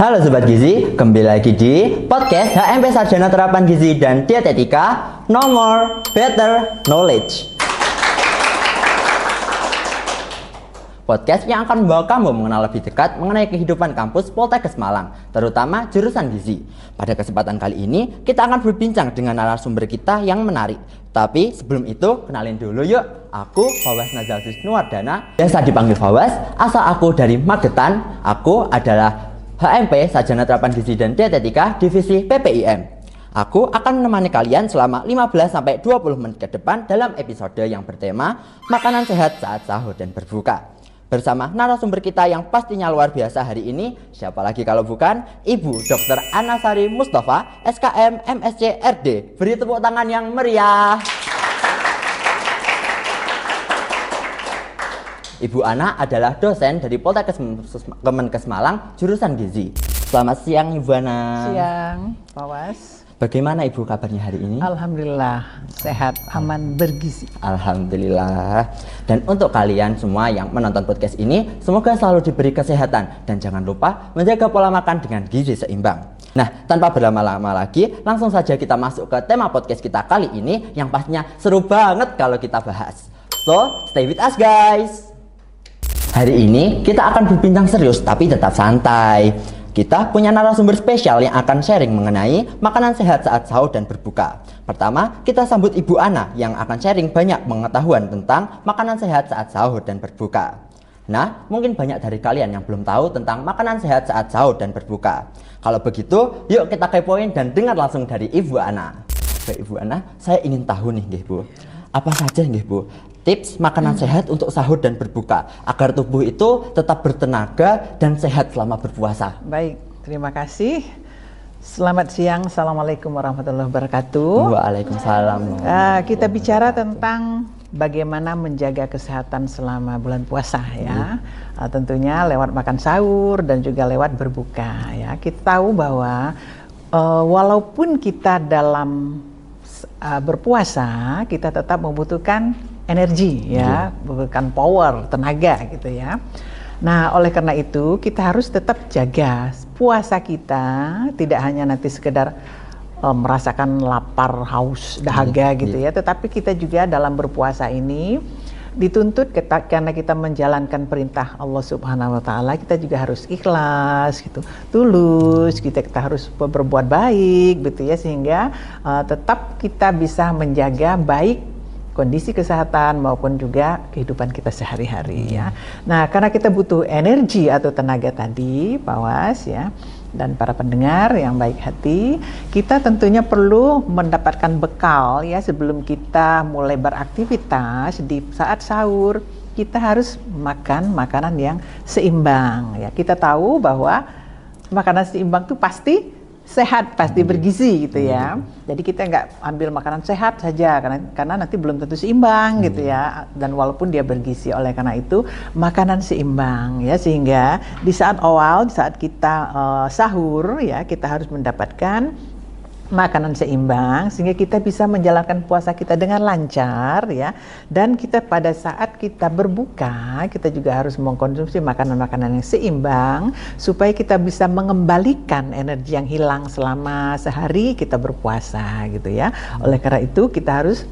Halo Sobat Gizi, kembali lagi di podcast HMP Sarjana Terapan Gizi dan Dietetika. No more, better knowledge. Podcast yang akan membawa kamu mengenal lebih dekat mengenai kehidupan kampus Poltekkes Malang, terutama jurusan gizi. Pada kesempatan kali ini, kita akan berbincang dengan narasumber kita yang menarik. Tapi sebelum itu, kenalin dulu yuk. Aku Fawaz Nazal Wisnuwardana, biasa dipanggil Fawaz. Asal aku dari Magetan. Aku adalah HMP Sarjana Terapan Gizi dan Dietetika Divisi PPIM. Aku akan menemani kalian selama 15-20 menit ke depan dalam episode yang bertema makanan sehat saat sahur dan berbuka. Bersama narasumber kita yang pastinya luar biasa hari ini, siapa lagi kalau bukan Ibu Dr. Anasari Mustafa, SKM MSc RD. Beri tepuk tangan yang meriah. Ibu Ana adalah dosen dari Poltekkes Kemenkes Malang, jurusan gizi. Selamat siang Ibu Ana. Siang, Fawaz. Bagaimana Ibu kabarnya hari ini? Alhamdulillah, sehat, aman, bergizi. Alhamdulillah. Dan untuk kalian semua yang menonton podcast ini, semoga selalu diberi kesehatan. Dan jangan lupa menjaga pola makan dengan gizi seimbang. Nah, tanpa berlama-lama lagi, langsung saja kita masuk ke tema podcast kita kali ini, yang pastinya seru banget kalau kita bahas. So, stay with us guys. Hari ini kita akan berbincang serius tapi tetap santai. Kita punya narasumber spesial yang akan sharing mengenai makanan sehat saat sahur dan berbuka. Pertama, kita sambut Ibu Ana yang akan sharing banyak pengetahuan tentang makanan sehat saat sahur dan berbuka. Nah, mungkin banyak dari kalian yang belum tahu tentang makanan sehat saat sahur dan berbuka. Kalau begitu, yuk kita kepoin dan dengar langsung dari Ibu Ana. Baik Ibu Ana, saya ingin tahu nih Bu, apa saja Bu tips makanan sehat untuk sahur dan berbuka agar tubuh itu tetap bertenaga dan sehat selama berpuasa. Baik, terima kasih. Selamat siang, Assalamualaikum warahmatullahi wabarakatuh. Waalaikumsalam. Kita bicara tentang bagaimana menjaga kesehatan selama bulan puasa ya. Tentunya lewat makan sahur dan juga lewat berbuka ya. Kita tahu bahwa walaupun kita dalam berpuasa, kita tetap membutuhkan energi ya, membutuhkan power, tenaga gitu ya. Nah, oleh karena itu kita harus tetap jaga puasa kita, tidak hanya nanti sekedar merasakan lapar, haus, dahaga gitu ya, tetapi kita juga dalam berpuasa ini dituntut karena kita menjalankan perintah Allah Subhanahu wa taala, kita juga harus ikhlas gitu, tulus, kita harus berbuat baik gitu ya, sehingga tetap kita bisa menjaga baik kondisi kesehatan maupun juga kehidupan kita sehari-hari ya. Nah, karena kita butuh energi atau tenaga tadi, Fawaz ya, dan para pendengar yang baik hati, kita tentunya perlu mendapatkan bekal ya sebelum kita mulai beraktivitas. Di saat sahur kita harus makan makanan yang seimbang ya. Kita tahu bahwa makanan seimbang itu pasti sehat, pasti bergizi gitu ya. Jadi kita nggak ambil makanan sehat saja karena nanti belum tentu seimbang gitu ya. Dan walaupun dia bergizi, oleh karena itu makanan seimbang ya, sehingga di saat awal, di saat kita sahur ya, kita harus mendapatkan makanan seimbang sehingga kita bisa menjalankan puasa kita dengan lancar ya. Dan kita pada saat kita berbuka, kita juga harus mengkonsumsi makanan-makanan yang seimbang supaya kita bisa mengembalikan energi yang hilang selama sehari kita berpuasa gitu ya. Oleh karena itu kita harus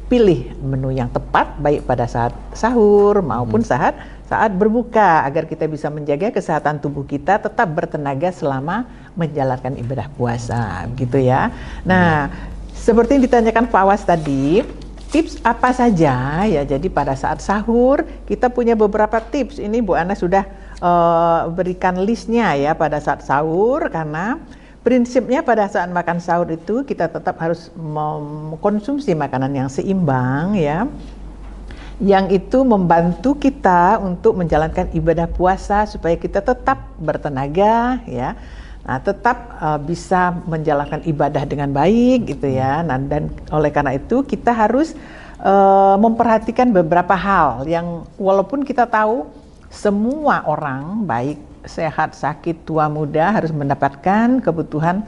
pilih menu yang tepat baik pada saat sahur maupun saat berbuka agar kita bisa menjaga kesehatan tubuh kita tetap bertenaga selama menjalankan ibadah puasa gitu ya. Nah, seperti yang ditanyakan Fawaz tadi, tips apa saja ya? Jadi pada saat sahur kita punya beberapa tips. Ini Bu Ana sudah berikan listnya ya pada saat sahur, karena prinsipnya pada saat makan sahur itu kita tetap harus mengkonsumsi makanan yang seimbang ya, yang itu membantu kita untuk menjalankan ibadah puasa supaya kita tetap bertenaga ya. Nah, tetap bisa menjalankan ibadah dengan baik gitu ya. Nah, dan oleh karena itu kita harus memperhatikan beberapa hal yang walaupun kita tahu semua orang baik sehat, sakit, tua, muda harus mendapatkan kebutuhan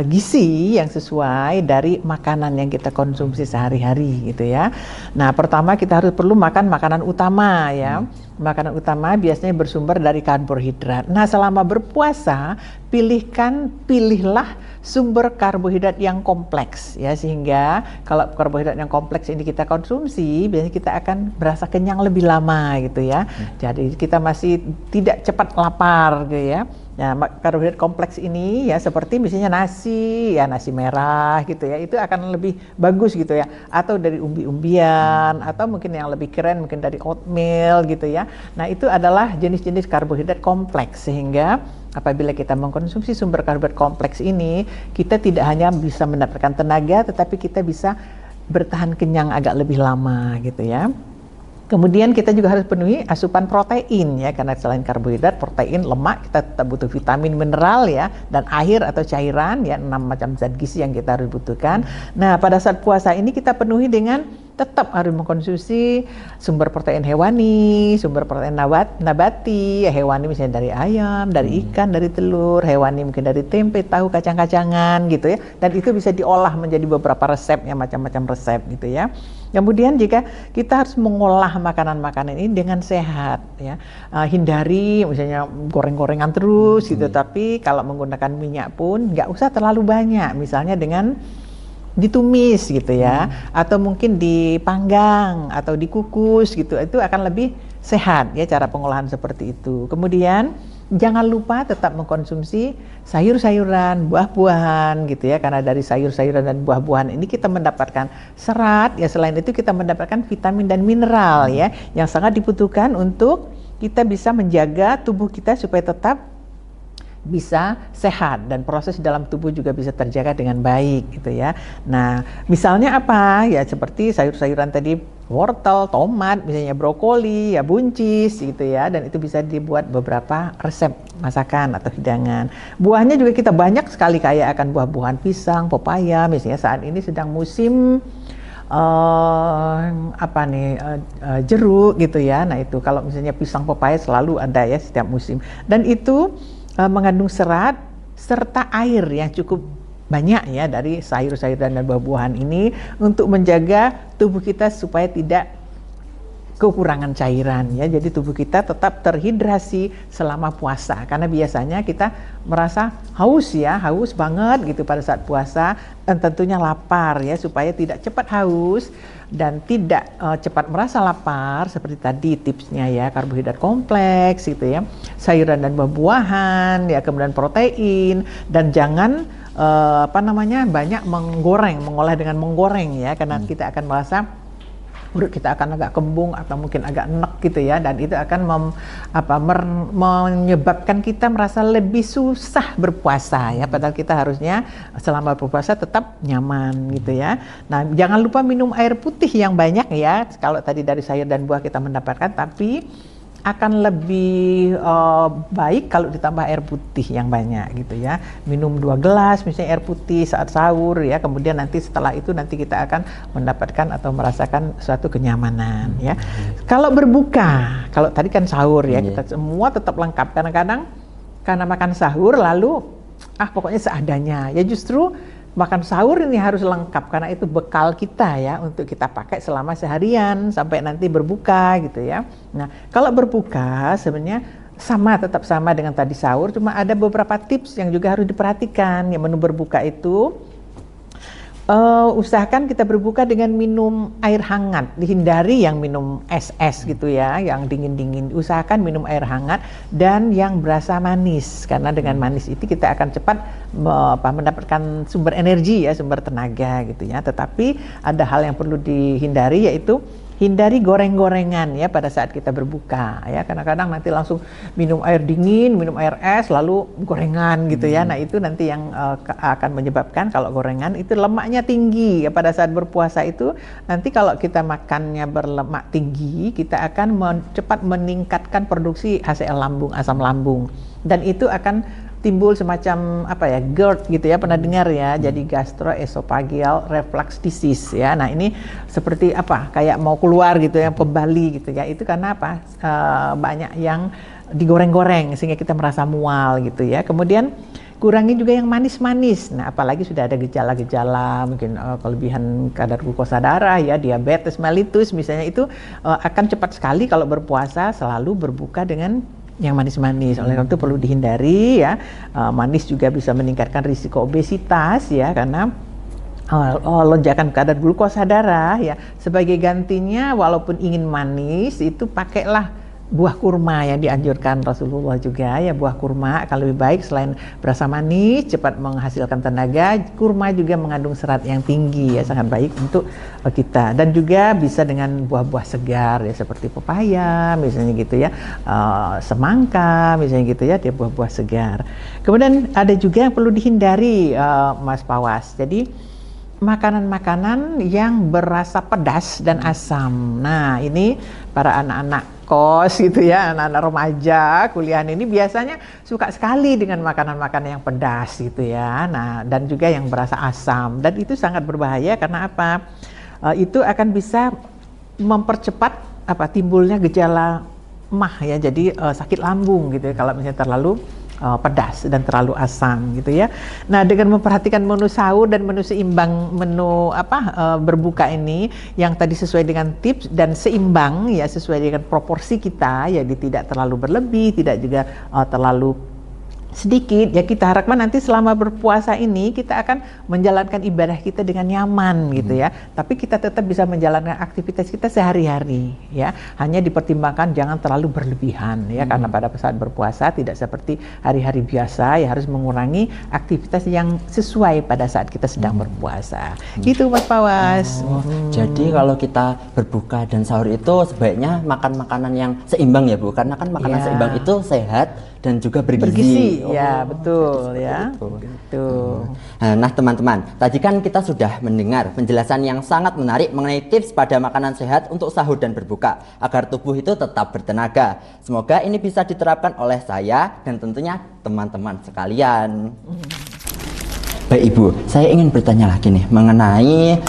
gizi yang sesuai dari makanan yang kita konsumsi sehari-hari gitu ya. Nah, pertama kita harus perlu makan makanan utama ya. Makanan utama biasanya bersumber dari karbohidrat. Nah, selama berpuasa, pilihlah sumber karbohidrat yang kompleks ya, sehingga kalau karbohidrat yang kompleks ini kita konsumsi, biasanya kita akan berasa kenyang lebih lama gitu ya. Jadi kita masih tidak cepat lapar gitu ya. Nah, karbohidrat kompleks ini ya seperti misalnya nasi, ya nasi merah gitu ya, itu akan lebih bagus gitu ya. Atau dari umbi-umbian, atau mungkin yang lebih keren mungkin dari oatmeal gitu ya. Nah, itu adalah jenis-jenis karbohidrat kompleks, sehingga apabila kita mengkonsumsi sumber karbohidrat kompleks ini, kita tidak hanya bisa mendapatkan tenaga, tetapi kita bisa bertahan kenyang agak lebih lama gitu ya. Kemudian kita juga harus penuhi asupan protein ya, karena selain karbohidrat, protein, lemak, kita tetap butuh vitamin, mineral ya, dan air atau cairan ya, 6 macam zat gizi yang kita harus butuhkan. Nah, pada saat puasa ini kita penuhi dengan tetap harus mengkonsumsi sumber protein hewani, sumber protein nabati, hewani misalnya dari ayam, dari ikan, dari telur, hewani mungkin dari tempe, tahu, kacang-kacangan gitu ya. Dan itu bisa diolah menjadi beberapa resep ya, macam-macam resep gitu ya. Kemudian jika kita harus mengolah makanan-makanan ini dengan sehat ya, hindari misalnya goreng-gorengan terus gitu, tapi kalau menggunakan minyak pun nggak usah terlalu banyak, misalnya dengan ditumis gitu ya, atau mungkin dipanggang atau dikukus gitu, itu akan lebih sehat ya cara pengolahan seperti itu. Kemudian jangan lupa tetap mengkonsumsi sayur-sayuran, buah-buahan gitu ya, karena dari sayur-sayuran dan buah-buahan ini kita mendapatkan serat ya, selain itu kita mendapatkan vitamin dan mineral ya, yang sangat dibutuhkan untuk kita bisa menjaga tubuh kita supaya tetap bisa sehat dan proses dalam tubuh juga bisa terjaga dengan baik gitu ya. Nah, misalnya apa ya, seperti sayur-sayuran tadi, wortel, tomat, misalnya brokoli, ya buncis gitu ya, dan itu bisa dibuat beberapa resep masakan atau hidangan. Buahnya juga kita banyak sekali kaya akan buah-buahan, pisang, pepaya, misalnya saat ini sedang musim jeruk gitu ya. Nah, itu kalau misalnya pisang, pepaya selalu ada ya setiap musim, dan itu mengandung serat serta air yang cukup banyak ya dari sayur-sayuran dan buah-buahan ini untuk menjaga tubuh kita supaya tidak kekurangan cairan ya. Jadi tubuh kita tetap terhidrasi selama puasa, karena biasanya kita merasa haus ya, haus banget gitu pada saat puasa, dan tentunya lapar ya, supaya tidak cepat haus dan tidak cepat merasa lapar. Seperti tadi tipsnya ya, karbohidrat kompleks gitu ya, sayuran dan buah-buahan ya, kemudian protein, dan jangan banyak mengolah dengan menggoreng ya, karena kita akan merasa perut kita akan agak kembung atau mungkin agak enek gitu ya, dan itu akan menyebabkan kita merasa lebih susah berpuasa ya, padahal kita harusnya selama berpuasa tetap nyaman gitu ya. Nah, jangan lupa minum air putih yang banyak ya, kalau tadi dari sayur dan buah kita mendapatkan, tapi akan lebih baik kalau ditambah air putih yang banyak gitu ya. Minum 2 gelas misalnya air putih saat sahur ya, kemudian nanti setelah itu nanti kita akan mendapatkan atau merasakan suatu kenyamanan ya. Kalau berbuka, kalau tadi kan sahur ya, kita semua tetap lengkap. Kadang-kadang karena makan sahur lalu pokoknya seadanya ya, justru makan sahur ini harus lengkap, karena itu bekal kita ya untuk kita pakai selama seharian sampai nanti berbuka gitu ya. Nah, kalau berbuka sebenarnya tetap sama dengan tadi sahur, cuma ada beberapa tips yang juga harus diperhatikan ya. Menu berbuka itu usahakan kita berbuka dengan minum air hangat, dihindari yang minum es gitu ya, yang dingin-dingin. Usahakan minum air hangat dan yang berasa manis, karena dengan manis itu kita akan cepat mendapatkan sumber energi ya, sumber tenaga gitu ya. Tetapi ada hal yang perlu dihindari, yaitu hindari goreng-gorengan ya pada saat kita berbuka ya. Kadang-kadang nanti langsung minum air dingin, minum air es, lalu gorengan gitu ya. Nah, itu nanti yang akan menyebabkan, kalau gorengan itu lemaknya tinggi ya, pada saat berpuasa itu nanti kalau kita makannya berlemak tinggi, kita akan cepat meningkatkan produksi HCl lambung, asam lambung, dan itu akan timbul semacam GERD gitu ya, pernah dengar ya, jadi gastroesophageal reflux disease ya. Nah, ini seperti kayak mau keluar gitu ya, kembali gitu ya. Itu karena banyak yang digoreng-goreng sehingga kita merasa mual gitu ya. Kemudian kurangi juga yang manis-manis. Nah, apalagi sudah ada gejala-gejala mungkin kelebihan kadar glukosa darah ya, diabetes mellitus misalnya, itu akan cepat sekali kalau berpuasa selalu berbuka dengan yang manis-manis. Oleh karena itu perlu dihindari ya. Manis juga bisa meningkatkan risiko obesitas ya, karena lonjakan kadar glukosa darah ya. Sebagai gantinya walaupun ingin manis itu pakailah buah kurma yang dianjurkan Rasulullah juga ya. Buah kurma akan lebih baik, selain berasa manis, cepat menghasilkan tenaga, kurma juga mengandung serat yang tinggi ya, sangat baik untuk kita. Dan juga bisa dengan buah-buah segar ya, seperti pepaya misalnya gitu ya, semangka misalnya gitu ya, dia buah-buah segar. Kemudian ada juga yang perlu dihindari Mas Pawas. Jadi makanan-makanan yang berasa pedas dan asam. Nah, ini para anak-anak kos gitu ya, anak-anak remaja kuliahan ini biasanya suka sekali dengan makanan-makanan yang pedas gitu ya. Nah, dan juga yang berasa asam, dan itu sangat berbahaya karena apa? Itu akan bisa mempercepat timbulnya gejala MAH ya, jadi sakit lambung gitu ya kalau misalnya terlalu pedas dan terlalu asam gitu ya. Nah, dengan memperhatikan menu sahur dan menu seimbang, menu berbuka ini yang tadi sesuai dengan tips dan seimbang ya, sesuai dengan proporsi kita ya, tidak terlalu berlebih, tidak juga terlalu sedikit ya, kita harapkan nanti selama berpuasa ini kita akan menjalankan ibadah kita dengan nyaman gitu ya, tapi kita tetap bisa menjalankan aktivitas kita sehari-hari ya, hanya dipertimbangkan jangan terlalu berlebihan ya, karena pada saat berpuasa tidak seperti hari-hari biasa ya, harus mengurangi aktivitas yang sesuai pada saat kita sedang berpuasa gitu Mas Pawas. Jadi kalau kita berbuka dan sahur itu sebaiknya makan makanan yang seimbang ya Bu, karena kan makanan seimbang itu sehat dan juga bergizi. Ya, betul ya. Gitu. Nah, teman-teman, tadi kan kita sudah mendengar penjelasan yang sangat menarik mengenai tips pada makanan sehat untuk sahur dan berbuka agar tubuh itu tetap bertenaga. Semoga ini bisa diterapkan oleh saya dan tentunya teman-teman sekalian. Baik Ibu, saya ingin bertanya lagi nih mengenai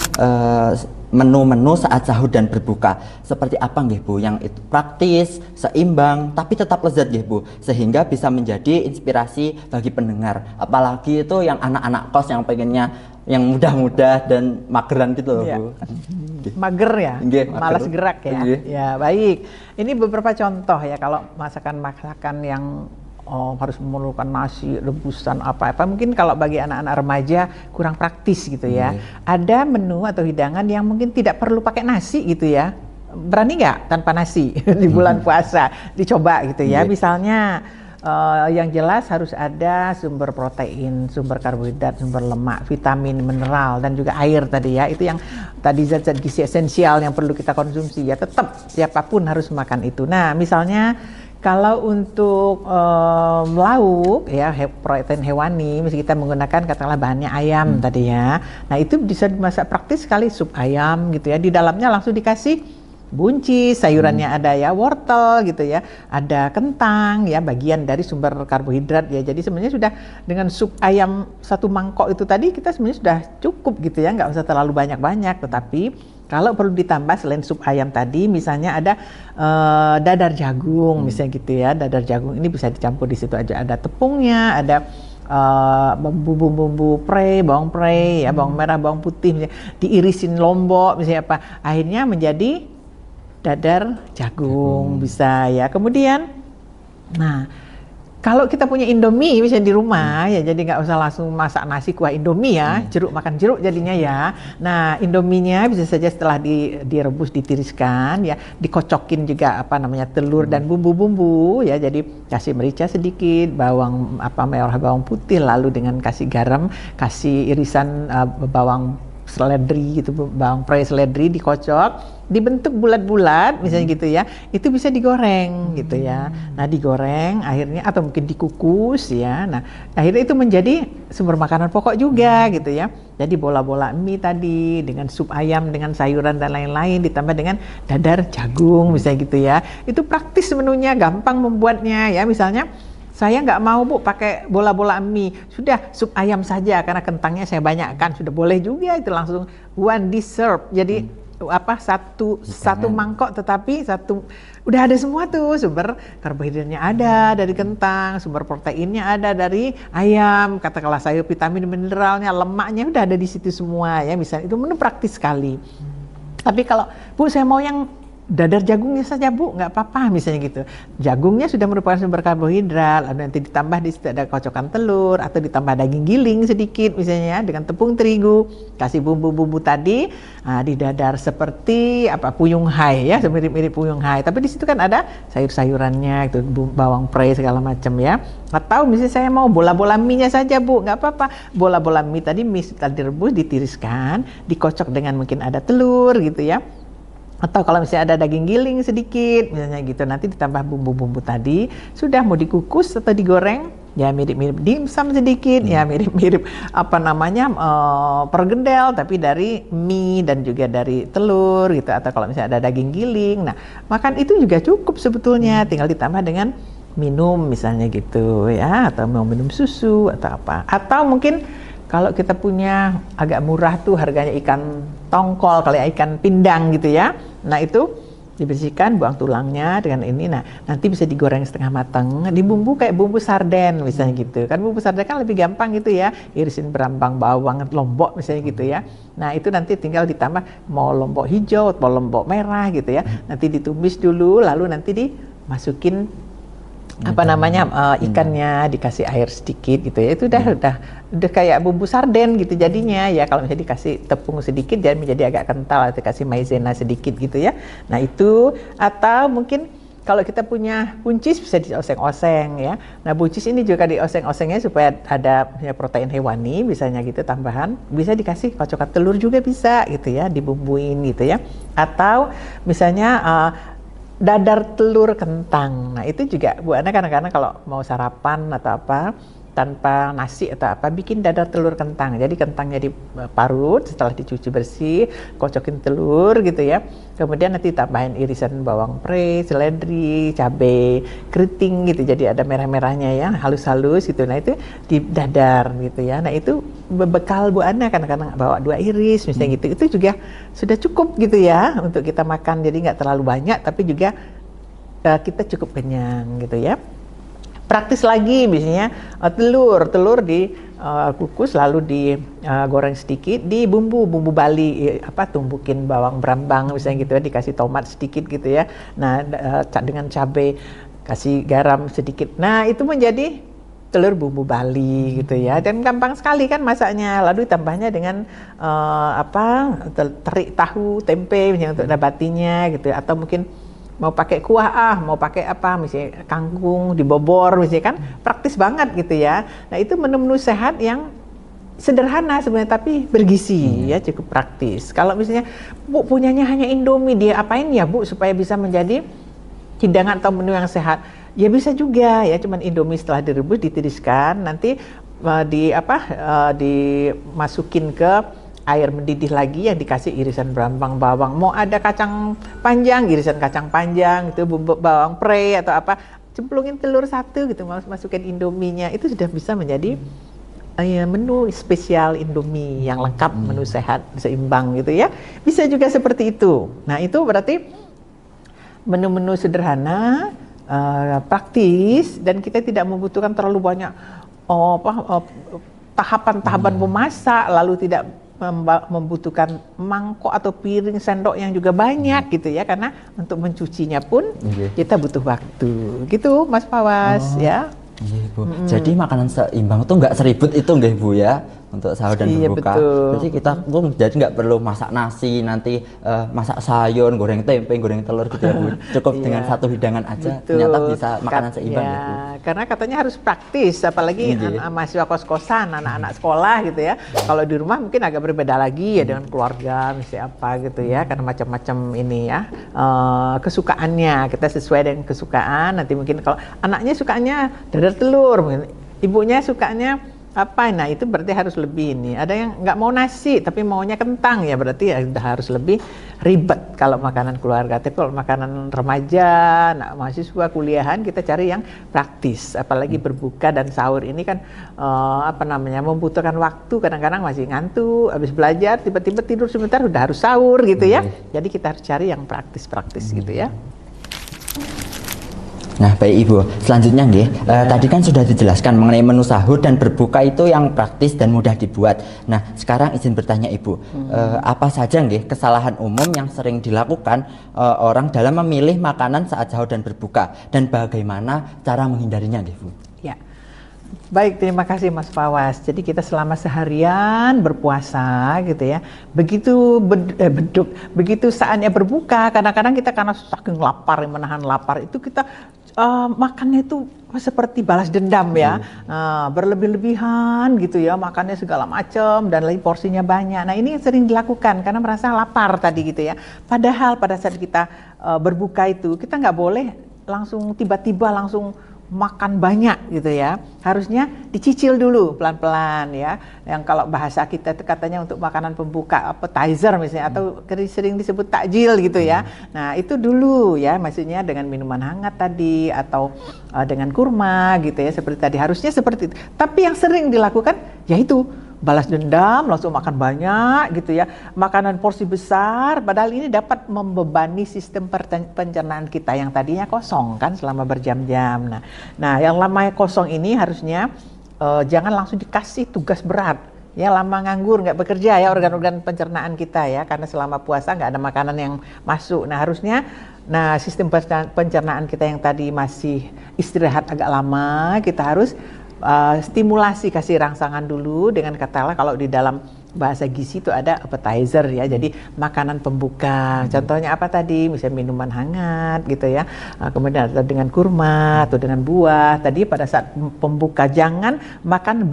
menu-menu saat sahur dan berbuka. Seperti apa nggih Bu yang itu praktis, seimbang, tapi tetap lezat nggih Bu, sehingga bisa menjadi inspirasi bagi pendengar. Apalagi itu yang anak-anak kos yang pengennya yang mudah-mudah dan mageran gitu loh Bu. Mager ya, malas gerak ya. Ya, baik. Ini beberapa contoh ya, kalau masakan-masakan yang harus memerlukan nasi rebusan apa-apa, mungkin kalau bagi anak-anak remaja kurang praktis gitu ya. Ada menu atau hidangan yang mungkin tidak perlu pakai nasi gitu ya. Berani nggak tanpa nasi di bulan puasa? Dicoba gitu ya. Misalnya yang jelas harus ada sumber protein, sumber karbohidrat, sumber lemak, vitamin, mineral, dan juga air tadi ya. Itu yang tadi zat-zat gizi esensial yang perlu kita konsumsi ya. Tetap siapapun harus makan itu. Nah, misalnya kalau untuk lauk ya, protein hewani, misalnya kita menggunakan katakanlah bahannya ayam tadi ya. Nah, itu bisa dimasak praktis sekali, sup ayam gitu ya. Di dalamnya langsung dikasih buncis, sayurannya ada ya, wortel gitu ya, ada kentang ya, bagian dari sumber karbohidrat ya. Jadi sebenarnya sudah dengan sup ayam satu mangkok itu tadi kita sebenarnya sudah cukup gitu ya, nggak usah terlalu banyak-banyak. Tetapi kalau perlu ditambah selain sup ayam tadi, misalnya ada dadar jagung misalnya gitu ya. Dadar jagung ini bisa dicampur di situ aja, ada tepungnya, ada bumbu-bumbu prei, bawang prei ya, bawang merah, bawang putih misalnya, diirisin lombok misalnya apa, akhirnya menjadi dadar jagung bisa ya. Kemudian nah, kalau kita punya Indomie misalnya di rumah ya, jadi nggak usah langsung masak nasi kuah Indomie ya, jeruk makan jeruk jadinya ya. Nah, Indominya bisa saja setelah direbus, ditiriskan ya, dikocokin juga telur dan bumbu-bumbu ya. Jadi kasih merica sedikit, bawang merah, bawang putih, lalu dengan kasih garam, kasih irisan bawang seledri gitu, bawang prei seledri dikocok, dibentuk bulat-bulat misalnya gitu ya, itu bisa digoreng gitu ya. Nah, digoreng akhirnya atau mungkin dikukus ya. Nah, akhirnya itu menjadi sumber makanan pokok juga gitu ya. Jadi bola-bola mie tadi dengan sup ayam dengan sayuran dan lain-lain ditambah dengan dadar jagung misalnya gitu ya. Itu praktis menunya, gampang membuatnya ya. Misalnya saya nggak mau Bu pakai bola-bola mie, sudah sup ayam saja karena kentangnya saya banyakkan, sudah boleh juga, itu langsung one dish serve. Jadi satu mangkok, tetapi udah ada semua tuh, sumber karbohidratnya ada dari kentang, sumber proteinnya ada dari ayam, katakanlah sayur, vitamin mineralnya, lemaknya udah ada di situ semua ya, misalnya itu menu praktis sekali. Tapi kalau Bu saya mau yang dadar jagungnya saja Bu, nggak apa-apa misalnya gitu. Jagungnya sudah merupakan sumber karbohidrat, lalu nanti ditambah di situ ada kocokan telur atau ditambah daging giling sedikit misalnya ya, dengan tepung terigu, kasih bumbu-bumbu tadi di dadar seperti puyung hai ya, mirip-mirip puyung hai. Tapi di situ kan ada sayur-sayurannya itu, bawang pre segala macam ya. Atau misalnya saya mau bola-bola mie-nya saja Bu, nggak apa-apa. Bola-bola mie tadi direbus, ditiriskan, dikocok dengan mungkin ada telur gitu ya. Atau kalau misalnya ada daging giling sedikit misalnya gitu, nanti ditambah bumbu-bumbu tadi, sudah mau dikukus atau digoreng ya, mirip-mirip dimsum sedikit ya, mirip-mirip pergedel tapi dari mie dan juga dari telur gitu. Atau kalau misalnya ada daging giling, nah makan itu juga cukup sebetulnya, tinggal ditambah dengan minum misalnya gitu ya, atau mau minum susu atau apa. Atau mungkin kalau kita punya agak murah tuh harganya ikan tongkol, kali ikan pindang gitu ya. Nah itu dibersihkan, buang tulangnya dengan ini. Nah nanti bisa digoreng setengah matang, dibumbu kayak bumbu sarden misalnya gitu. Kan bumbu sarden kan lebih gampang gitu ya. Irisin berambang, bawang, lombok misalnya gitu ya. Nah itu nanti tinggal ditambah mau lombok hijau, mau lombok merah gitu ya. Nanti ditumis dulu, lalu nanti dimasukin ikannya, dikasih air sedikit gitu ya, itu udah kayak bumbu sarden gitu jadinya ya. Kalau misalnya dikasih tepung sedikit jadi menjadi agak kental, atau dikasih maizena sedikit gitu ya. Nah itu, atau mungkin kalau kita punya buncis bisa dioseng-oseng ya. Nah buncis ini juga dioseng-osengnya supaya ada ya, protein hewani misalnya gitu tambahan. Bisa dikasih kocokan telur juga bisa gitu ya, dibumbuin gitu ya. Atau misalnya dadar telur kentang. Nah itu juga Bu Ana kadang-kadang kalau mau sarapan atau apa tanpa nasi atau apa, bikin dadar telur kentang. Jadi kentangnya diparut setelah dicuci bersih, kocokin telur gitu ya. Kemudian nanti tambahin irisan bawang pre, seledri, cabai, keriting gitu. Jadi ada merah-merahnya ya, halus-halus gitu. Nah itu di dadar gitu ya. Nah itu bekal Bu Ana, kadang-kadang bawa 2 iris misalnya gitu. Itu juga sudah cukup gitu ya untuk kita makan. Jadi nggak terlalu banyak, tapi juga kita cukup kenyang gitu ya. Praktis lagi biasanya telur dikukus lalu digoreng sedikit di bumbu Bali, tumbukin bawang brambang misalnya gitu ya, dikasih tomat sedikit gitu ya. Nah dengan cabai, kasih garam sedikit. Nah itu menjadi telur bumbu Bali gitu ya, dan gampang sekali kan masaknya. Lalu tambahnya dengan teri tahu, tempe misalnya untuk nabatinya gitu, atau mungkin mau pakai kuah mau pakai apa misalnya kangkung dibobor misalnya, kan praktis banget gitu ya. Nah itu menu-menu sehat yang sederhana sebenarnya tapi bergizi ya, cukup praktis. Kalau misalnya Bu punyanya hanya Indomie, dia apain ya Bu supaya bisa menjadi hidangan atau menu yang sehat? Ya bisa juga ya, cuman Indomie setelah direbus ditiriskan, nanti dimasukin ke air mendidih lagi yang dikasih irisan berambang, bawang. Mau ada kacang panjang, irisan kacang panjang, itu bumbu bawang pre atau apa, cemplungin telur 1 gitu, masukin Indominya, itu sudah bisa menjadi menu spesial Indomie yang lengkap, menu sehat, seimbang gitu ya. Bisa juga seperti itu. Nah itu berarti menu-menu sederhana, praktis, dan kita tidak membutuhkan terlalu banyak tahapan-tahapan memasak, lalu tidak membutuhkan mangkok atau piring, sendok yang juga banyak gitu ya, karena untuk mencucinya pun kita butuh waktu gitu Mas Pawas ya. Iya Bu. Jadi makanan seimbang itu nggak seribut itu nggak Bu ya, untuk sahur dan berbuka. Betul. Jadi kita pun jadi nggak perlu masak nasi, nanti masak sayur, goreng tempe, goreng telur gitu ya Bu. Cukup dengan satu hidangan aja, ternyata bisa makanan seimbang ya Bu. Karena katanya harus praktis, apalagi mahasiswa kos-kosan, anak-anak sekolah gitu ya. Kalau di rumah mungkin agak berbeda lagi ya dengan keluarga, misalnya apa gitu ya, karena macam-macam ini ya kesukaannya, kita sesuai dengan kesukaan. Nanti mungkin kalau anaknya sukanya dadar telur, ibunya sukanya apa, nah itu berarti harus lebih ini. Ada yang nggak mau nasi tapi maunya kentang, ya berarti ya udah harus lebih ribet kalau makanan keluarga. Tapi kalau makanan remaja, nah, mahasiswa kuliahan, kita cari yang praktis. Apalagi berbuka dan sahur ini kan membutuhkan waktu, kadang-kadang masih ngantuk, habis belajar tiba-tiba tidur sebentar udah harus sahur gitu ya. Jadi kita harus cari yang praktis-praktis gitu ya. Nah, baik Ibu, selanjutnya nggih, tadi kan sudah dijelaskan mengenai menu sahur dan berbuka itu yang praktis dan mudah dibuat. Nah, sekarang izin bertanya Ibu, apa saja nggih kesalahan umum yang sering dilakukan orang dalam memilih makanan saat sahur dan berbuka, dan bagaimana cara menghindarinya nggih Bu? Ya. Baik, terima kasih Mas Fawaz. Jadi kita selama seharian berpuasa gitu ya. Begitu saatnya berbuka, kadang-kadang kita karena saking lapar, menahan lapar itu kita makannya itu seperti balas dendam ya, berlebih-lebihan gitu ya, makannya segala macam dan lagi porsinya banyak. Nah ini yang sering dilakukan karena merasa lapar tadi gitu ya. Padahal pada saat kita berbuka itu kita nggak boleh langsung tiba-tiba langsung makan banyak gitu ya, harusnya dicicil dulu pelan-pelan ya. Yang kalau bahasa kita itu katanya untuk makanan pembuka, appetizer misalnya, atau sering disebut takjil gitu ya. Nah itu dulu ya, maksudnya dengan minuman hangat tadi atau dengan kurma gitu ya, seperti tadi, harusnya seperti itu. Tapi yang sering dilakukan yaitu balas dendam, langsung makan banyak gitu ya, makanan porsi besar, padahal ini dapat membebani sistem pencernaan kita yang tadinya kosong kan selama berjam-jam. Nah yang lamanya kosong ini harusnya jangan langsung dikasih tugas berat ya, lama nganggur nggak bekerja ya organ-organ pencernaan kita ya, karena selama puasa nggak ada makanan yang masuk. Nah harusnya sistem pencernaan kita yang tadi masih istirahat agak lama, kita harus stimulasi, kasih rangsangan dulu dengan katalah kalau di dalam bahasa gizi itu ada appetizer ya, jadi makanan pembuka. Contohnya apa tadi? Misalnya minuman hangat gitu ya, kemudian dengan kurma atau dengan buah. Tadi pada saat pembuka jangan makan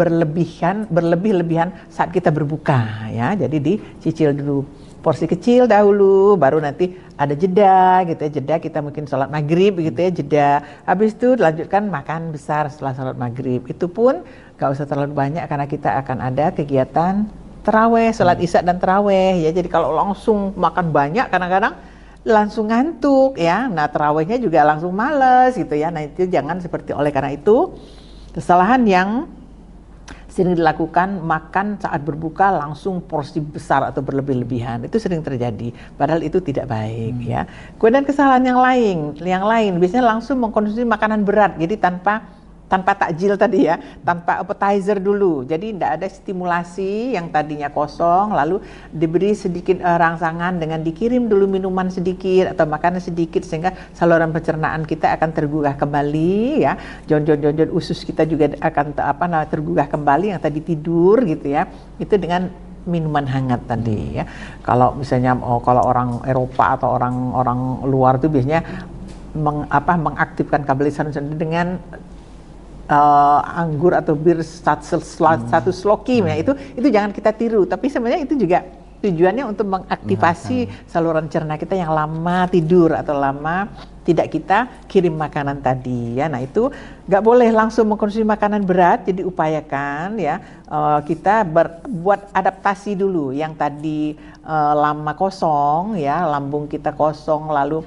berlebih-lebihan saat kita berbuka ya, jadi dicicil dulu. Porsi kecil dahulu, baru nanti ada jeda gitu ya, jeda kita mungkin sholat maghrib gitu ya, jeda. Habis itu lanjutkan makan besar setelah sholat maghrib. Itu pun gak usah terlalu banyak karena kita akan ada kegiatan terawih, sholat isya dan terawih ya. Jadi kalau langsung makan banyak kadang-kadang langsung ngantuk ya. Nah terawihnya juga langsung males gitu ya. Nah itu jangan seperti, oleh karena itu kesalahan yang sering dilakukan, makan saat berbuka langsung porsi besar atau berlebih-lebihan, itu sering terjadi, padahal itu tidak baik ya. Kemudian kesalahan yang lain biasanya langsung mengkonsumsi makanan berat, jadi tanpa takjil tadi ya, tanpa appetizer dulu, jadi tidak ada stimulasi yang tadinya kosong, lalu diberi sedikit rangsangan dengan dikirim dulu minuman sedikit atau makanan sedikit, sehingga saluran pencernaan kita akan tergugah kembali ya, jon-jon usus kita juga akan tergugah kembali yang tadi tidur gitu ya, itu dengan minuman hangat tadi ya. Kalau misalnya kalau orang Eropa atau orang luar itu biasanya mengaktifkan kabel saraf dengan anggur atau bir satu sloki ya, itu jangan kita tiru, tapi sebenarnya itu juga tujuannya untuk mengaktifasi saluran cerna kita yang lama tidur atau lama tidak kita kirim makanan tadi ya. Nah itu nggak boleh langsung mengkonsumsi makanan berat, jadi upayakan ya kita buat adaptasi dulu yang tadi lama kosong ya, lambung kita kosong, lalu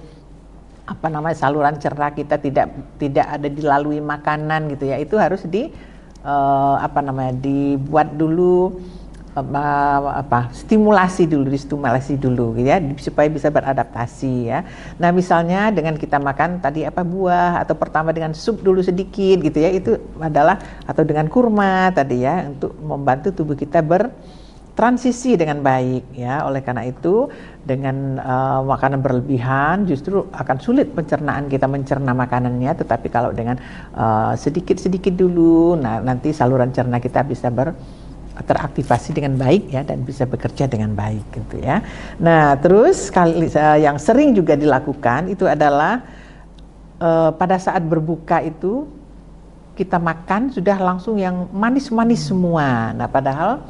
saluran cerna kita tidak ada dilalui makanan gitu ya, itu harus dibuat dulu stimulasi dulu gitu ya, supaya bisa beradaptasi ya. Nah misalnya dengan kita makan tadi buah, atau pertama dengan sup dulu sedikit gitu ya, itu adalah, atau dengan kurma tadi ya, untuk membantu tubuh kita transisi dengan baik ya. Oleh karena itu dengan makanan berlebihan justru akan sulit pencernaan kita mencerna makanannya, tetapi kalau dengan sedikit-sedikit dulu, nah nanti saluran cerna kita bisa teraktivasi dengan baik ya, dan bisa bekerja dengan baik gitu ya. Nah terus yang sering juga dilakukan itu adalah pada saat berbuka itu kita makan sudah langsung yang manis-manis semua. Nah padahal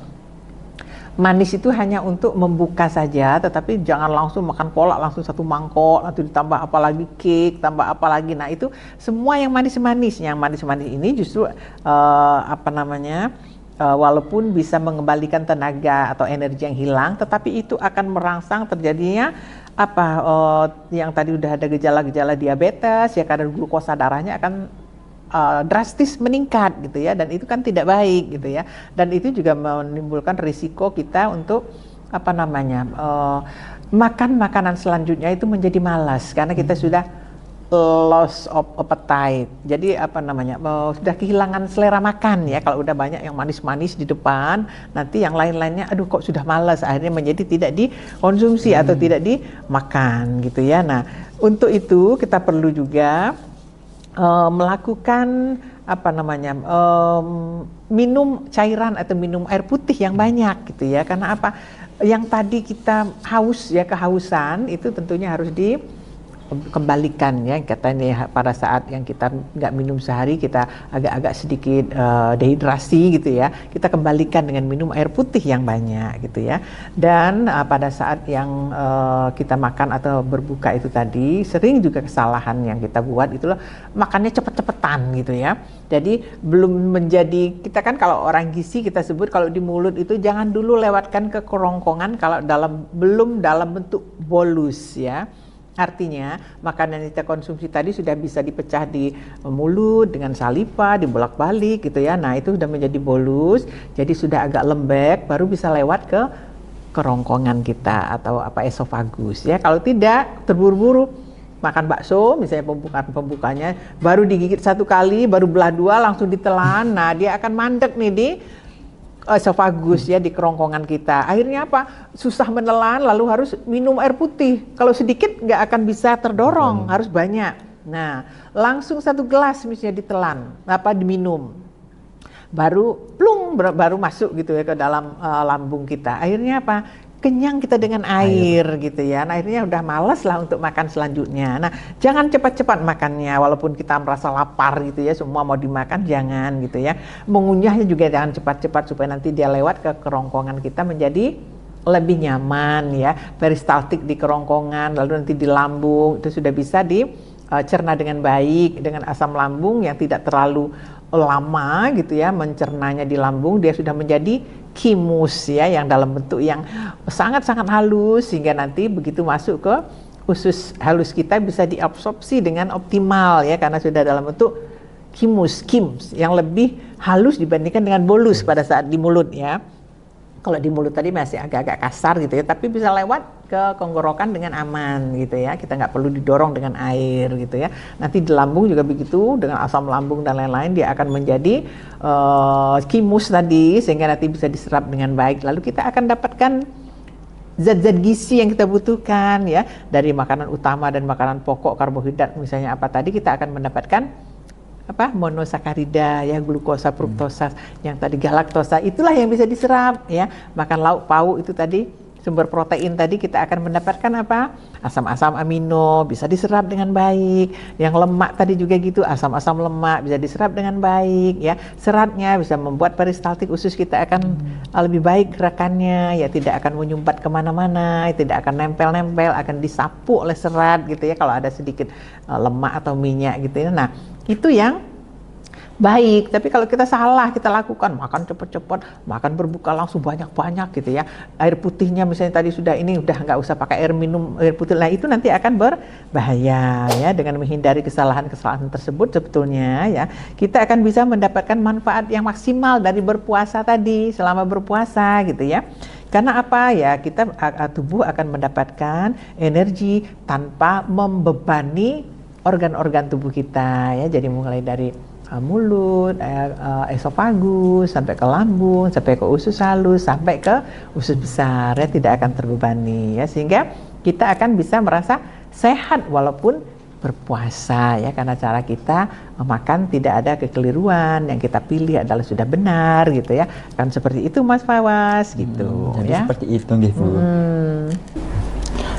manis itu hanya untuk membuka saja, tetapi jangan langsung makan kolak langsung satu mangkok, nanti ditambah apalagi cake, tambah apalagi. Nah itu semua yang manis-manis ini justru walaupun bisa mengembalikan tenaga atau energi yang hilang, tetapi itu akan merangsang terjadinya yang tadi udah ada gejala-gejala diabetes ya, karena glukosa darahnya akan drastis meningkat gitu ya, dan itu kan tidak baik gitu ya, dan itu juga menimbulkan risiko kita untuk makan makanan selanjutnya itu menjadi malas karena kita sudah loss of appetite. Jadi sudah kehilangan selera makan ya. Kalau udah banyak yang manis-manis di depan, nanti yang lain-lainnya aduh kok sudah malas, akhirnya menjadi tidak dikonsumsi atau tidak dimakan gitu ya. Nah, untuk itu kita perlu juga melakukan minum cairan atau minum air putih yang banyak gitu ya. Karena yang tadi kita haus ya, kehausan itu tentunya harus dikembalikan ya, katanya pada saat yang kita nggak minum sehari, kita agak-agak sedikit dehidrasi gitu ya, kita kembalikan dengan minum air putih yang banyak gitu ya. Dan pada saat yang kita makan atau berbuka itu tadi, sering juga kesalahan yang kita buat itulah makannya cepet-cepetan gitu ya. Jadi belum menjadi, kita kan kalau orang gizi kita sebut kalau di mulut itu jangan dulu lewatkan ke kerongkongan kalau belum dalam bentuk bolus ya. Artinya makanan yang kita konsumsi tadi sudah bisa dipecah di mulut dengan saliva, dibolak-balik gitu ya. Nah, itu sudah menjadi bolus, jadi sudah agak lembek, baru bisa lewat ke kerongkongan kita atau esofagus ya. Kalau tidak, terburu-buru makan bakso misalnya, pembukanya baru digigit satu kali, baru belah dua langsung ditelan. Nah, dia akan mandek nih di esofagus ya, di kerongkongan kita. Akhirnya susah menelan, lalu harus minum air putih. Kalau sedikit nggak akan bisa terdorong, harus banyak. Nah, langsung satu gelas misalnya ditelan, diminum, baru plung, baru masuk gitu ya ke dalam lambung kita. Akhirnya kenyang kita dengan air gitu ya. Nah, akhirnya udah malas lah untuk makan selanjutnya. Nah, jangan cepat-cepat makannya, walaupun kita merasa lapar gitu ya, semua mau dimakan, jangan gitu ya. Mengunyahnya juga jangan cepat-cepat supaya nanti dia lewat ke kerongkongan kita menjadi lebih nyaman ya. Peristaltik di kerongkongan, lalu nanti di lambung itu sudah bisa dicerna dengan baik dengan asam lambung yang tidak terlalu lama gitu ya mencernanya di lambung. Dia sudah menjadi kimus ya, yang dalam bentuk yang sangat-sangat halus, sehingga nanti begitu masuk ke usus halus kita bisa diabsorpsi dengan optimal ya, karena sudah dalam bentuk kimus yang lebih halus dibandingkan dengan bolus pada saat di mulut ya. Kalau di mulut tadi masih agak-agak kasar gitu ya, tapi bisa lewat ke tenggorokan dengan aman gitu ya. Kita nggak perlu didorong dengan air gitu ya. Nanti di lambung juga begitu, dengan asam lambung dan lain-lain, dia akan menjadi kimus tadi, sehingga nanti bisa diserap dengan baik. Lalu kita akan dapatkan zat-zat gizi yang kita butuhkan ya, dari makanan utama dan makanan pokok, karbohidrat misalnya tadi, kita akan mendapatkan monosakarida ya, glukosa, fruktosa, yang tadi galaktosa, itulah yang bisa diserap ya. Makan lauk pauk itu tadi, sumber protein tadi, kita akan mendapatkan asam-asam amino, bisa diserap dengan baik. Yang lemak tadi juga gitu, asam-asam lemak bisa diserap dengan baik ya. Seratnya bisa membuat peristaltik usus kita akan lebih baik gerakannya ya, tidak akan menyumbat kemana-mana, tidak akan nempel-nempel, akan disapu oleh serat gitu ya kalau ada sedikit lemak atau minyak gitu ya. Nah, itu yang baik. Tapi kalau kita salah, kita lakukan makan cepat-cepat, makan berbuka langsung banyak-banyak gitu ya, air putihnya misalnya tadi sudah nggak usah pakai minum air putih, nah itu nanti akan berbahaya ya. Dengan menghindari kesalahan-kesalahan tersebut, sebetulnya ya kita akan bisa mendapatkan manfaat yang maksimal dari berpuasa tadi, selama berpuasa gitu ya. Karena kita tubuh akan mendapatkan energi tanpa membebani organ-organ tubuh kita ya. Jadi mulai dari mulut, esofagus, sampai ke lambung, sampai ke usus halus, sampai ke usus besar ya, tidak akan terbebani ya, sehingga kita akan bisa merasa sehat walaupun berpuasa ya, karena cara kita makan tidak ada kekeliruan, yang kita pilih adalah sudah benar gitu ya. Kan seperti itu Mas Fawaz gitu jadi ya. seperti itu nggih Bu.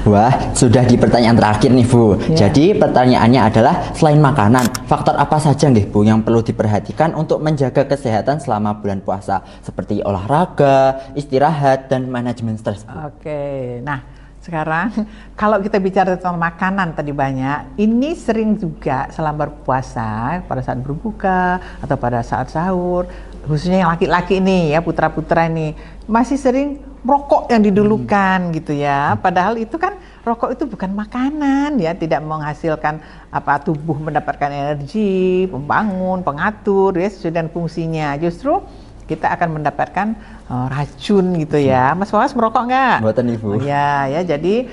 Wah, sudah di pertanyaan terakhir nih Bu. Jadi pertanyaannya adalah, selain makanan, faktor apa saja nggih Bu yang perlu diperhatikan untuk menjaga kesehatan selama bulan puasa, seperti olahraga, istirahat, dan manajemen stres Bu? Oke, nah sekarang kalau kita bicara tentang makanan tadi banyak, ini sering juga selama berpuasa, pada saat berbuka atau pada saat sahur, khususnya yang laki-laki nih ya, putra-putra ini masih sering merokok yang didulukan gitu ya. Padahal itu kan rokok itu bukan makanan ya, tidak menghasilkan apa tubuh mendapatkan energi, pembangun, pengatur ya sesuai dengan fungsinya. Justru kita akan mendapatkan racun gitu ya. Mas Fawas merokok nggak? Buatan Ibu. Oh, ya, jadi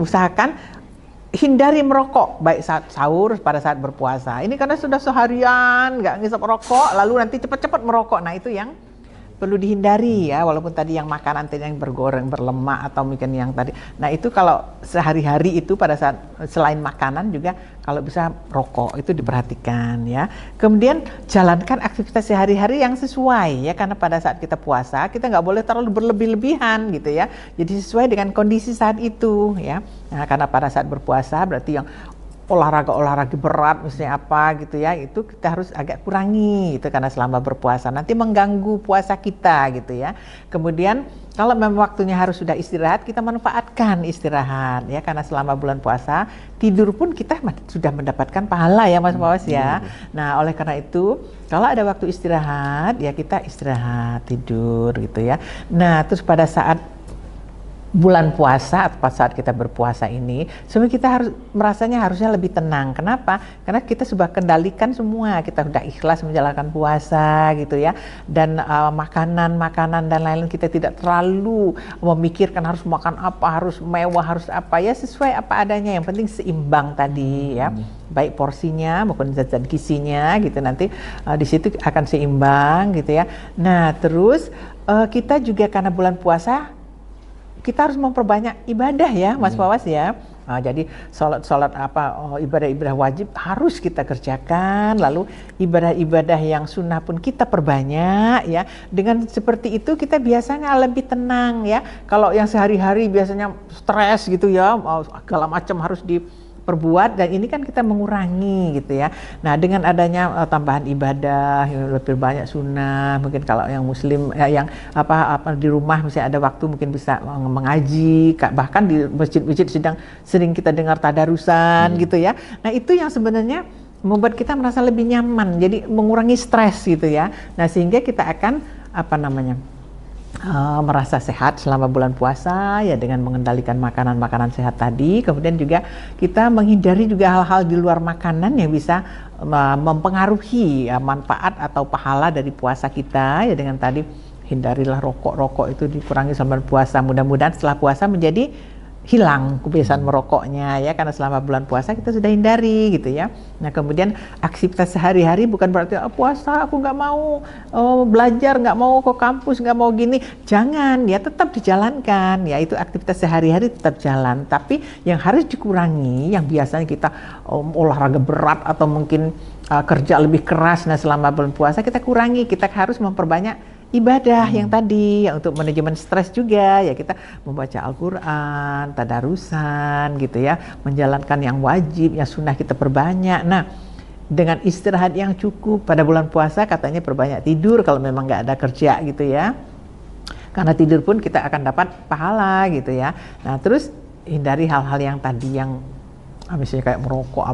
usahakan hindari merokok baik saat sahur pada saat berpuasa. Ini karena sudah seharian nggak ngisap rokok, lalu nanti cepat-cepat merokok. Nah itu yang perlu dihindari ya, walaupun tadi yang makanan tadi yang bergoreng, berlemak atau mungkin yang tadi. Nah itu kalau sehari-hari itu pada saat selain makanan juga kalau bisa rokok itu diperhatikan ya. Kemudian jalankan aktivitas sehari-hari yang sesuai ya, karena pada saat kita puasa kita nggak boleh terlalu berlebih-lebihan gitu ya. Jadi sesuai dengan kondisi saat itu ya. Nah karena pada saat berpuasa berarti yang olahraga berat misalnya apa gitu ya, itu kita harus agak kurangi itu karena selama berpuasa nanti mengganggu puasa kita gitu ya. Kemudian kalau memang waktunya harus sudah istirahat, kita manfaatkan istirahat ya, karena selama bulan puasa tidur pun kita sudah mendapatkan pahala ya Mas Fawas ya. Nah oleh karena itu kalau ada waktu istirahat ya kita istirahat tidur gitu ya. Nah terus pada saat bulan puasa atau pada saat kita berpuasa ini, sebenarnya kita harusnya lebih tenang. Kenapa? Karena kita sudah kendalikan semua, kita sudah ikhlas menjalankan puasa gitu ya. Dan makanan dan lain-lain kita tidak terlalu memikirkan harus makan apa, harus mewah, harus apa ya, sesuai apa adanya. Yang penting seimbang tadi ya, baik porsinya maupun zat-zat gizinya gitu. Nanti di situ akan seimbang gitu ya. Nah terus kita juga karena bulan puasa kita harus memperbanyak ibadah ya Mas Fawas ya. Jadi sholat ibadah-ibadah wajib harus kita kerjakan, lalu ibadah-ibadah yang sunnah pun kita perbanyak ya. Dengan seperti itu kita biasanya lebih tenang ya. Kalau yang sehari-hari biasanya stres gitu ya, segala macam harus diperbuat, dan ini kan kita mengurangi gitu ya. Nah dengan adanya tambahan ibadah yang lebih banyak sunnah, mungkin kalau yang muslim yang di rumah misalnya ada waktu mungkin bisa mengaji, bahkan di masjid-masjid sering kita dengar tadarusan gitu ya. Nah itu yang sebenarnya membuat kita merasa lebih nyaman, jadi mengurangi stres gitu ya. Nah sehingga kita akan merasa sehat selama bulan puasa ya, dengan mengendalikan makanan-makanan sehat tadi. Kemudian juga kita menghindari juga hal-hal di luar makanan yang bisa mempengaruhi manfaat atau pahala dari puasa kita ya, dengan tadi hindarilah rokok itu dikurangi selama puasa. Mudah-mudahan setelah puasa menjadi hilang kebiasaan merokoknya ya, karena selama bulan puasa kita sudah hindari gitu ya. Nah kemudian aktivitas sehari-hari bukan berarti puasa aku nggak mau belajar, nggak mau ke kampus, nggak mau gini, jangan ya, tetap dijalankan ya, itu aktivitas sehari-hari tetap jalan, tapi yang harus dikurangi yang biasanya kita olahraga berat atau mungkin kerja lebih keras. Nah selama bulan puasa kita kurangi, kita harus memperbanyak ibadah yang tadi ya, untuk manajemen stres juga ya, kita membaca Al-Quran, tadarusan gitu ya, menjalankan yang wajib, yang sunnah kita perbanyak. Nah dengan istirahat yang cukup pada bulan puasa, katanya perbanyak tidur kalau memang nggak ada kerja gitu ya, karena tidur pun kita akan dapat pahala gitu ya. Nah terus hindari hal-hal yang tadi yang misalnya kayak merokok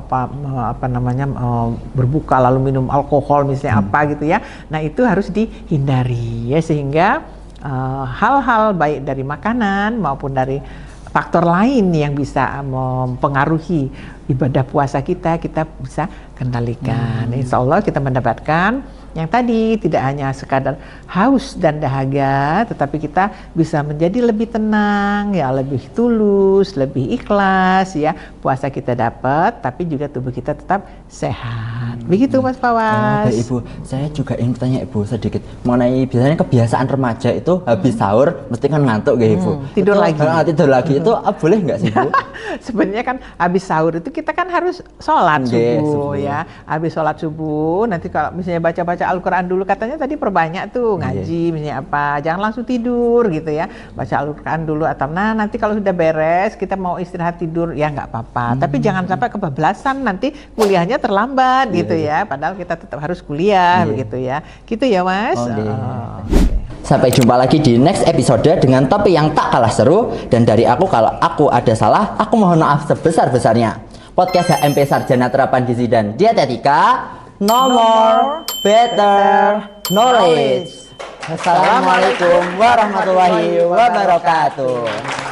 berbuka lalu minum alkohol misalnya apa gitu ya. Nah itu harus dihindari ya, sehingga hal-hal baik dari makanan maupun dari faktor lain yang bisa mempengaruhi ibadah puasa kita bisa kendalikan. Insya Allah kita mendapatkan yang tadi tidak hanya sekadar haus dan dahaga, tetapi kita bisa menjadi lebih tenang ya, lebih tulus, lebih ikhlas ya. Puasa kita dapat, tapi juga tubuh kita tetap sehat. Begitu Mas Fawas. Baik Ibu, saya juga ingin bertanya Ibu sedikit mengenai biasanya kebiasaan remaja itu habis sahur mesti kan ngantuk gak Ibu? Tidur lagi. Tidur lagi itu boleh nggak sih Bu? Sebenarnya kan habis sahur itu kita kan harus sholat subuh ya. Habis sholat subuh nanti kalau misalnya baca Al-Quran dulu, katanya tadi perbanyak tuh ngaji misalnya apa, jangan langsung tidur gitu ya, baca Al-Quran dulu atau nanti kalau sudah beres kita mau istirahat tidur ya nggak apa-apa, tapi jangan sampai kebablasan nanti kuliahnya terlambat gitu ya, padahal kita tetap harus kuliah begitu ya, gitu ya Mas. Sampai jumpa lagi di next episode dengan topik yang tak kalah seru, dan dari aku kalau aku ada salah aku mohon maaf sebesar-besarnya. Podcast HMP Sarjana Terapan Gizi dan Dietetika, no more, better. knowledge. Assalamualaikum warahmatullahi wabarakatuh.